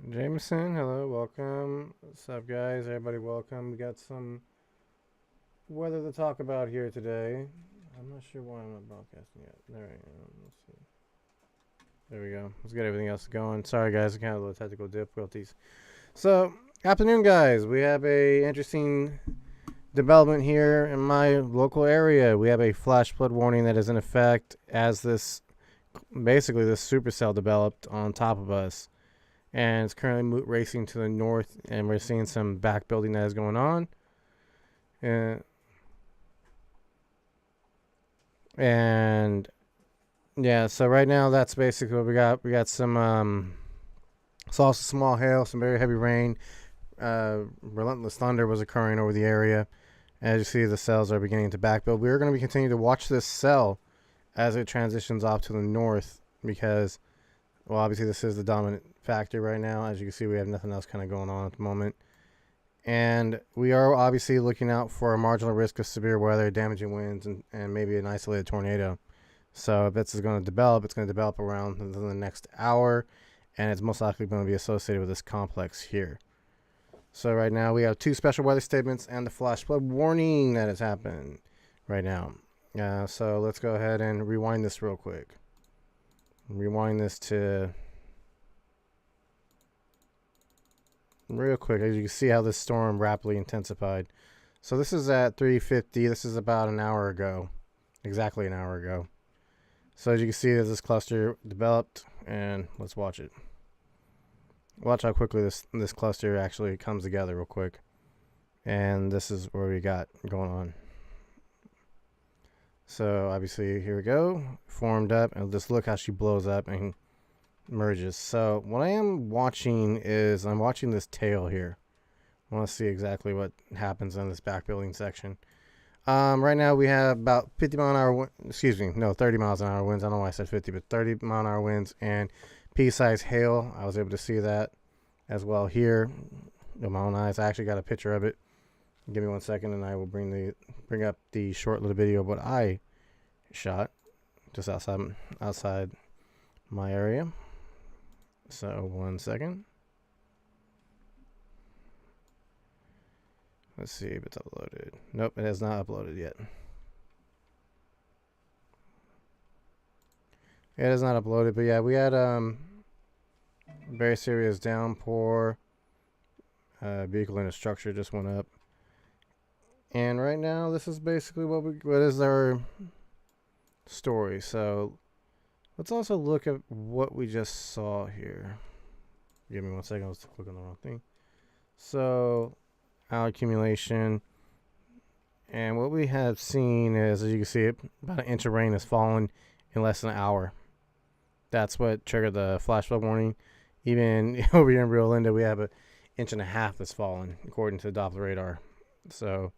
Jameson, hello, welcome. What's up, guys? Everybody, welcome. We got some weather to talk about here today. I'm not sure why I'm not broadcasting yet. There I am. Let's see. There we go. Let's get everything else going. Sorry, guys, I kind of a little technical difficulties. So, afternoon, guys. We have a interesting development here in my local area. We have a flash flood warning that is in effect as this supercell developed on top of us, and it's currently racing to the north, and we're seeing some back building that is going on. And yeah, so right now that's basically what we got. We got some saw some small hail, some very heavy rain. Relentless thunder was occurring over the area. As you see, the cells are beginning to backbuild. We're going to be continuing to watch this cell as it transitions off to the north because, well, obviously this is the dominant factor right now. As you can see, we have nothing else kind of going on at the moment. And we are obviously looking out for a marginal risk of severe weather, damaging winds, and maybe an isolated tornado. So if this is going to develop, it's going to develop around within the next hour, and it's most likely going to be associated with this complex here. So right now we have two special weather statements and the flash flood warning that has happened right now. So let's go ahead and rewind this real quick. Rewind this to real quick, as you can see how this storm rapidly intensified. So this is at 3:50. This is about an hour ago, exactly an hour ago. So as you can see, this cluster developed, and let's watch it. Watch how quickly this cluster actually comes together real quick. And this is where we got going on. So obviously, here we go, formed up, and just look how she blows up and merges. So what I am watching is I'm watching this tail here. I want to see exactly what happens in this back building section. Right now we have about 50 mile an hour, 30 miles an hour winds. I don't know why I said 50, but 30 mile an hour winds and pea-sized hail. I was able to see that as well here with my own eyes. I actually got a picture of it. Give me 1 second, and I will bring up the short little video of what I shot just outside my area. So 1 second. Let's see if it's uploaded. Nope, it has not uploaded yet. It has not uploaded, but yeah, we had very serious downpour. Vehicle and a structure just went up. And right now, this is basically what is our story. So let's also look at what we just saw here. Give me 1 second. I was clicking on the wrong thing. So our accumulation, and what we have seen is, as you can see, about an inch of rain has fallen in less than an hour. That's what triggered the flash flood warning. Even over here in Rio Linda, we have an inch and a half that's fallen, according to the Doppler radar. So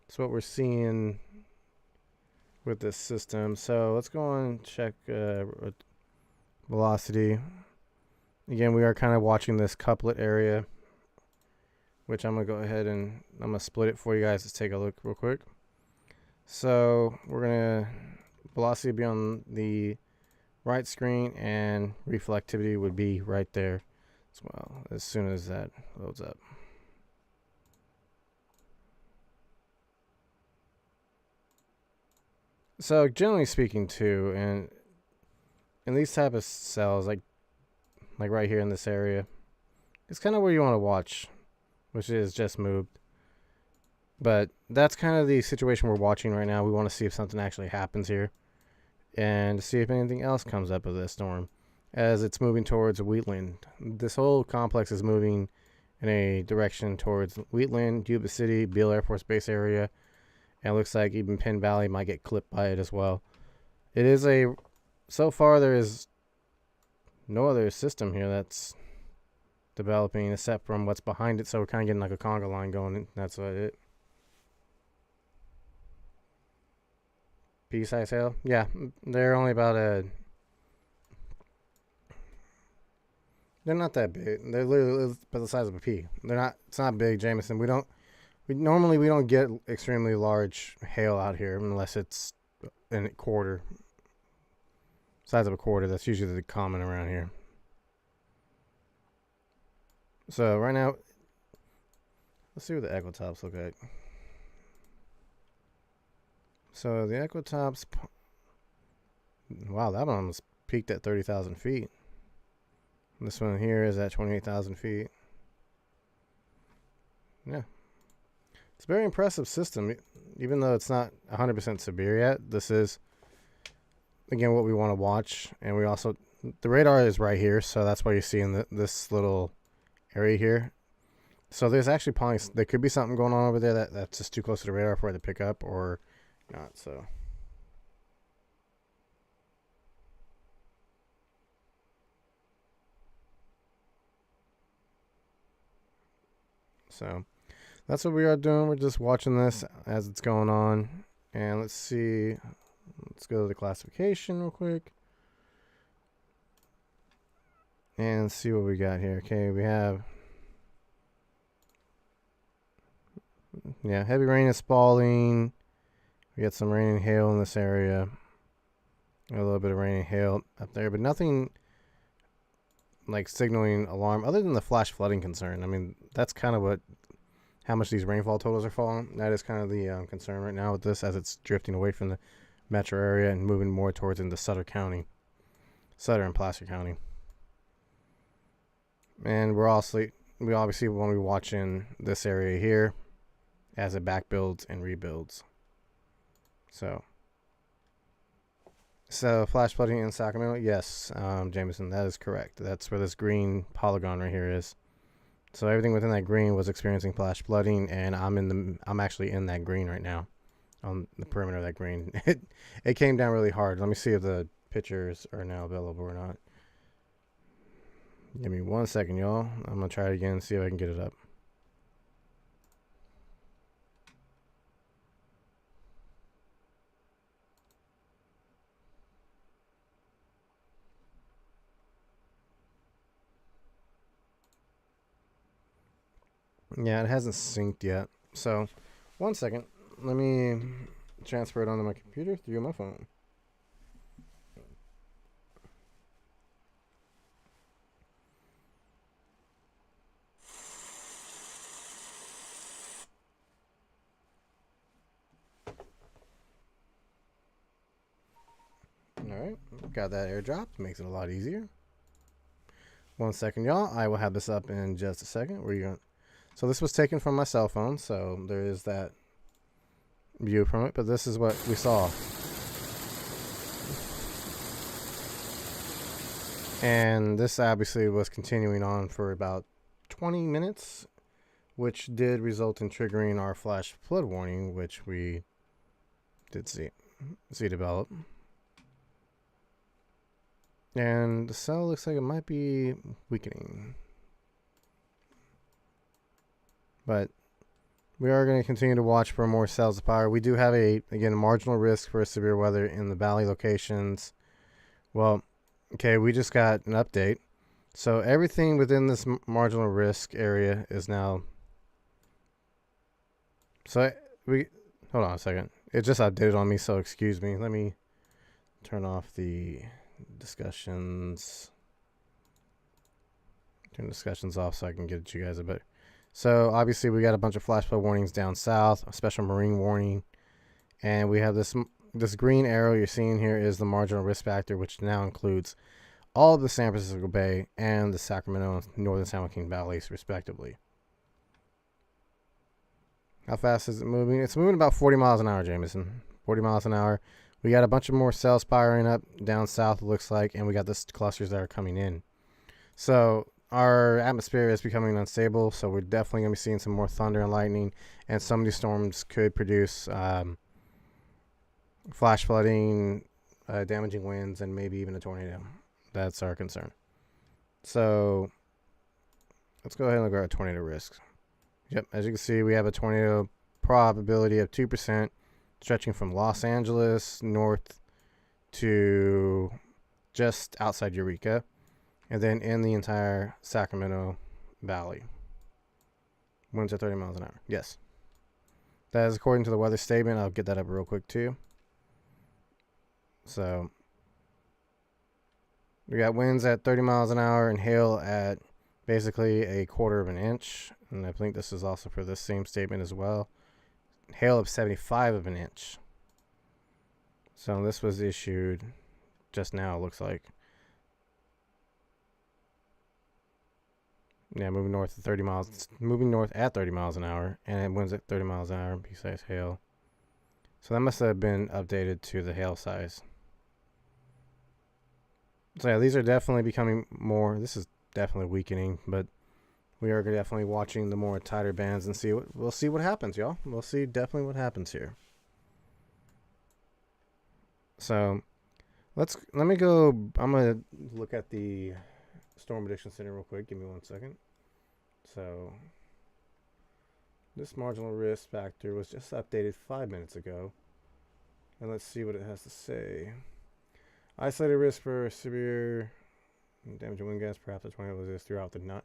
that's what we're seeing with this system. So let's go on and check velocity. Again, we are kind of watching this couplet area, which I'm going to go ahead and I'm going to split it for you guys. Let's take a look real quick. So we're going to velocity be on the right screen, and reflectivity would be right there as well, as soon as that loads up. So generally speaking too, and in these type of cells, like right here in this area, it's kind of where you want to watch, which is just moved. But that's kind of the situation we're watching right now. We want to see if something actually happens here, and see if anything else comes up of this storm as it's moving towards Wheatland. This whole complex is moving in a direction towards Wheatland, Yuba City, Beale Air Force Base area, and it looks like even Penn Valley might get clipped by it as well. It is so far there is no other system here that's developing except from what's behind it, so we're kind of getting like a conga line going, and that's about it. Pea-sized hail? Yeah, they're only about they're not that big. They're literally about the size of a pea. It's not big, Jameson. We normally don't get extremely large hail out here unless it's a quarter. Size of a quarter, that's usually the common around here. So right now, let's see what the equitops look like. So the equitops, wow, that one was peaked at 30,000 feet. This one here is at 28,000 feet. Yeah. It's a very impressive system, even though it's not 100% severe yet. This is, again, what we want to watch. And we also, the radar is right here, so that's why you're seeing this little area here. So there's actually probably, there could be something going on over there that's just too close to the radar for it to pick up or not, so. So that's what we are doing. We're just watching this as it's going on. And let's see. Let's go to the classification real quick. And see what we got here. Okay, we have, yeah, heavy rain is falling. We got some rain and hail in this area. A little bit of rain and hail up there, but nothing like signaling alarm other than the flash flooding concern. I mean, that's kind of how much these rainfall totals are falling. That is kind of the concern right now with this, as it's drifting away from the metro area and moving more towards into Sutter and Placer County. And we obviously want to be watching this area here as it back builds and rebuilds. So flash flooding in Sacramento, yes, Jameson, that is correct. That's where this green polygon right here is. So everything within that green was experiencing flash flooding, and I'm actually in that green right now, on the perimeter of that green. It came down really hard. Let me see if the pictures are now available or not. Give me 1 second, y'all. I'm gonna try it again, see if I can get it up. Yeah, it hasn't synced yet. So, 1 second. Let me transfer it onto my computer through my phone. Alright, got that airdrop. Makes it a lot easier. 1 second, y'all. I will have this up in just a second. So this was taken from my cell phone, so there is that view from it, but this is what we saw. And this obviously was continuing on for about 20 minutes, which did result in triggering our flash flood warning, which we did see develop. And the cell looks like it might be weakening. But we are going to continue to watch for more cells of power. We do have a marginal risk for severe weather in the valley locations. Well, okay, we just got an update. So everything within this marginal risk area is now. So hold on a second. It just updated on me, so excuse me. Let me turn off the discussions. Turn discussions off so I can get you guys a better. So obviously we got a bunch of flash flood warnings down south, a special marine warning, and we have this green arrow you're seeing here is the marginal risk factor, which now includes all of the San Francisco Bay and the Sacramento and northern San Joaquin valleys, respectively. How fast is it moving? It's moving about 40 miles an hour, Jameson. 40 miles an hour. We got a bunch of more cells firing up down south, it looks like, and we got the clusters that are coming in. So our atmosphere is becoming unstable, so we're definitely going to be seeing some more thunder and lightning, and some of these storms could produce flash flooding, damaging winds, and maybe even a tornado. That's our concern. So let's go ahead and look at our tornado risks. Yep, as you can see, we have a tornado probability of 2%, stretching from Los Angeles north to just outside Eureka, and then in the entire Sacramento Valley. Winds are 30 miles an hour. Yes. That is according to the weather statement. I'll get that up real quick too. So we got winds at 30 miles an hour and hail at basically a quarter of an inch. And I think this is also for this same statement as well. Hail of 75 of an inch. So this was issued just now, it looks like. Yeah, moving north at 30 miles. It's moving north at 30 miles an hour, and it winds at 30 miles an hour besides hail. So that must have been updated to the hail size. So yeah, these are definitely becoming more. This is definitely weakening, but we are definitely watching the more tighter bands and we'll see what happens, y'all. We'll see definitely what happens here. So let me go. I'm gonna look at the Storm Prediction Center real quick. Give me 1 second. So this marginal risk factor was just updated 5 minutes ago. And let's see what it has to say. Isolated risk for severe damaging wind gusts, perhaps a tornado will exist throughout the night.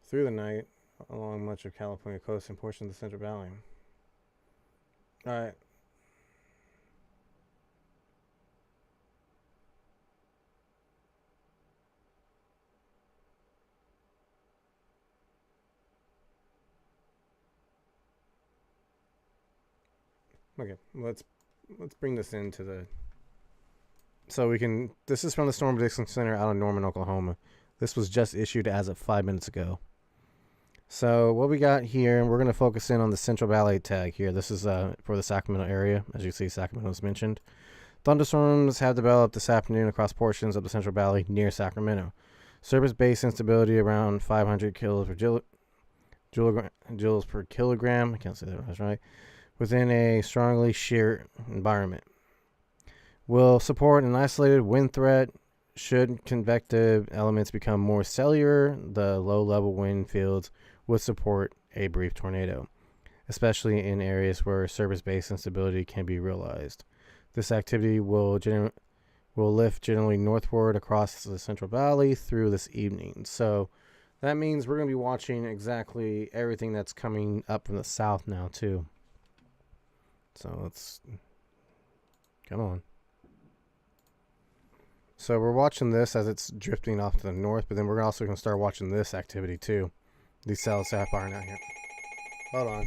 Through the night, along much of California coast and portions of the Central Valley. All right. Okay, let's bring this into the. So we can. This is from the Storm Prediction Center out of Norman, Oklahoma. This was just issued as of 5 minutes ago. So what we got here, we're going to focus in on the Central Valley tag here. This is for the Sacramento area. As you see, Sacramento is mentioned. Thunderstorms have developed this afternoon across portions of the Central Valley near Sacramento. Surface-based instability around 500 joules per kilogram. I can't say that was right. Within a strongly shear environment. Will support an isolated wind threat. Should convective elements become more cellular, the low-level wind fields would support a brief tornado, especially in areas where surface-based instability can be realized. This activity will lift generally northward across the Central Valley through this evening. So that means we're going to be watching exactly everything that's coming up from the south now, too. So let's... Come on. So we're watching this as it's drifting off to the north, but then we're also going to start watching this activity, too. These cells are firing out here. Hold on.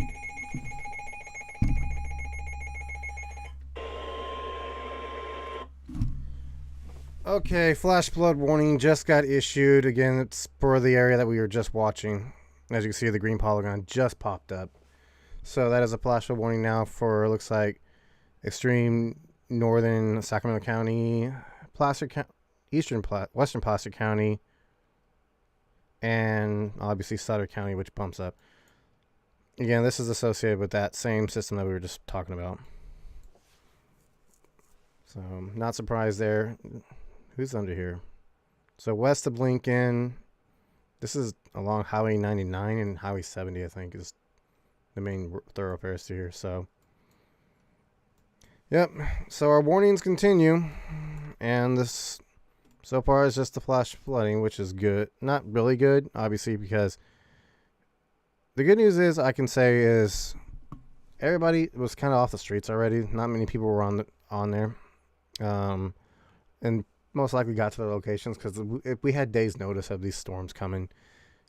Okay, flash flood warning just got issued. Again, it's for the area that we were just watching. As you can see, the green polygon just popped up. So that is a flash flood warning now for, looks like, extreme northern Sacramento County, western Placer County, and obviously Sutter County, which bumps up. Again, this is associated with that same system that we were just talking about. So, not surprised there. Who's under here? So, west of Lincoln, this is along Highway 99 and Highway 70, I think, is the main thoroughfares to here. So, yep. So, our warnings continue. And this, so far, is just the flash flooding, which is good. Not really good, obviously, because the good news is, I can say, is everybody was kind of off the streets already. Not many people were on there. And most likely got to their locations because if we had days notice of these storms coming.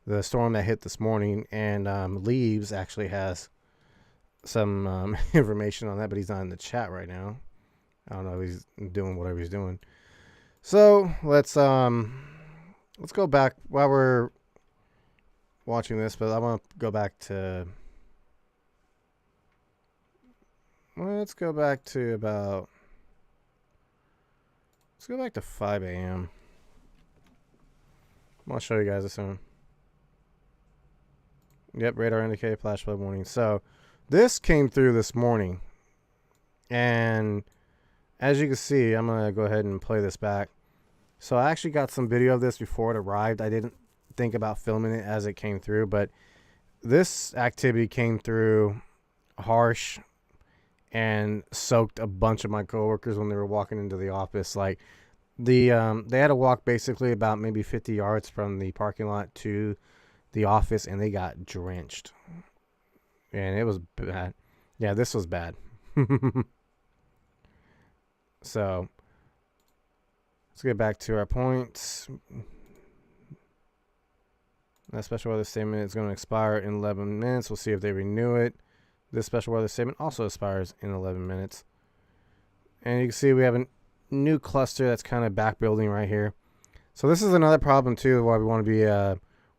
The storm that hit this morning and Leaves actually has some information on that, but he's not in the chat right now. I don't know if he's doing whatever he's doing. So let's go back while we're watching this, but I want to go back to. Let's go back to about. Let's go back to 5 a.m. I'll show you guys this soon. Yep, radar indicated flash flood warning. So this came through this morning. And as you can see, I'm going to go ahead and play this back. So I actually got some video of this before it arrived. I didn't think about filming it as it came through, but this activity came through harsh and soaked a bunch of my coworkers when they were walking into the office. Like they had to walk basically about maybe 50 yards from the parking lot to the office, and they got drenched. And it was bad. Yeah, this was bad. So let's get back to our points. That special weather statement is going to expire in 11 minutes. We'll see if they renew it. This special weather statement also expires in 11 minutes. And you can see we have a new cluster that's kind of back building right here. So this is another problem too why we want to be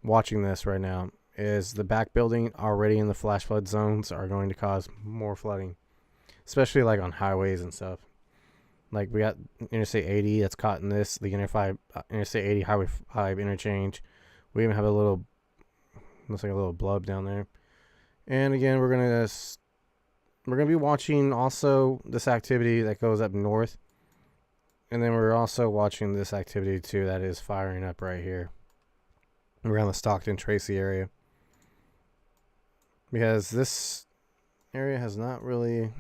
watching this right now, is the back building already in the flash flood zones are going to cause more flooding, especially like on highways and stuff. Like we got Interstate 80 that's caught in this, the Interstate 80 Highway 5 interchange. We even have a little, looks like a little blub down there. And again, we're gonna be watching also this activity that goes up north, and then we're also watching this activity too that is firing up right here around the Stockton Tracy area, because this area has not really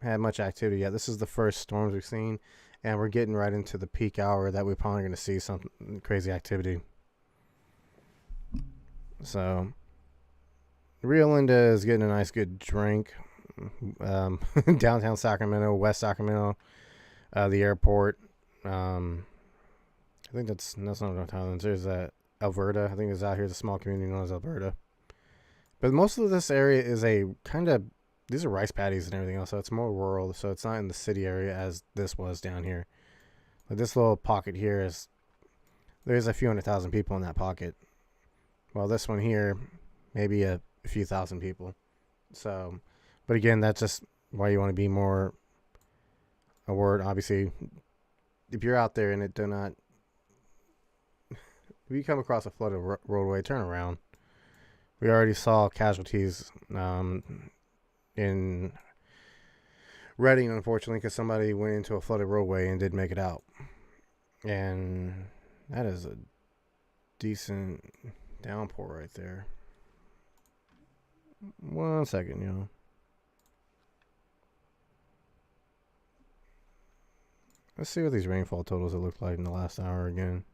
had much activity yet. This is the first storms we've seen, and we're getting right into the peak hour that we're probably going to see some crazy activity. So Rio Linda is getting a nice good drink. Downtown Sacramento, West Sacramento, the airport. I think that's not North Highlands. There's Alberta. I think it's out here. It's a small community known as Alberta. But most of this area is a kind of, these are rice paddies and everything else, so it's more rural. So it's not in the city area as this was down here. Like this little pocket here is, there's a few 100,000 people in that pocket. Well, this one here, maybe a few thousand people. So, but again, that's just why you want to be more aware. Obviously, if you're out there and it do not, if you come across a flooded roadway, turn around. We already saw casualties in Reading, unfortunately, because somebody went into a flooded roadway and did make it out. And that is a decent downpour right there. 1 second, y'all. Let's see what these rainfall totals look like in the last hour again.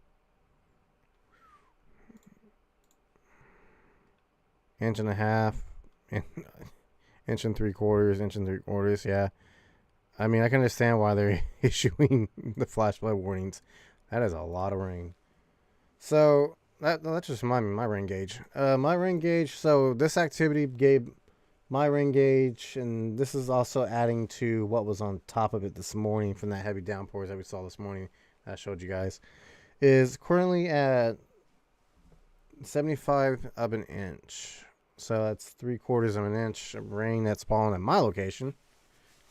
Inch and a half, inch and 3/4, inch and 3/4. Yeah, I mean I can understand why they're issuing the flash flood warnings. That is a lot of rain. So that's just my rain gauge. My rain gauge. So this activity gave my rain gauge, and this is also adding to what was on top of it this morning from that heavy downpours that we saw this morning. That I showed you guys, is currently at 75 of an inch. So that's 3/4 of an inch of rain that's fallen at my location.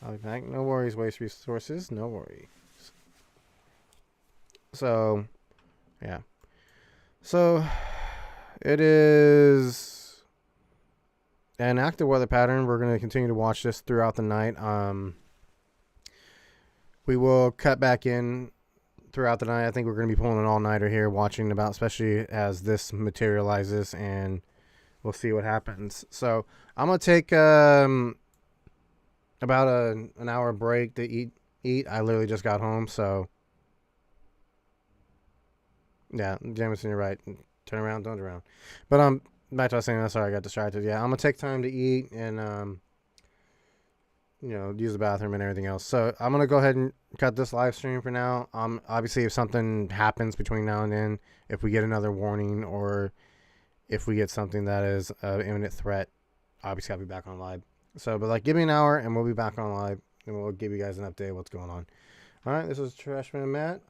I'll be back. No worries, Waste Resources. No worries. So, yeah. So, it is an active weather pattern. We're going to continue to watch this throughout the night. We will cut back in throughout the night. I think we're going to be pulling an all-nighter here, watching about, especially as this materializes, and we'll see what happens. So I'm going to take about an hour break to eat. I literally just got home, so yeah, Jameson, you're right. Turn around, don't around. But back to what I was saying. Sorry, I got distracted. Yeah, I'm going to take time to eat and use the bathroom and everything else. So I'm going to go ahead and cut this live stream for now. Obviously, if something happens between now and then, if we get another warning or if we get something that is an imminent threat, obviously I'll be back on live. So, but give me an hour and we'll be back on live and we'll give you guys an update of what's going on. All right, this is Trashman Matt.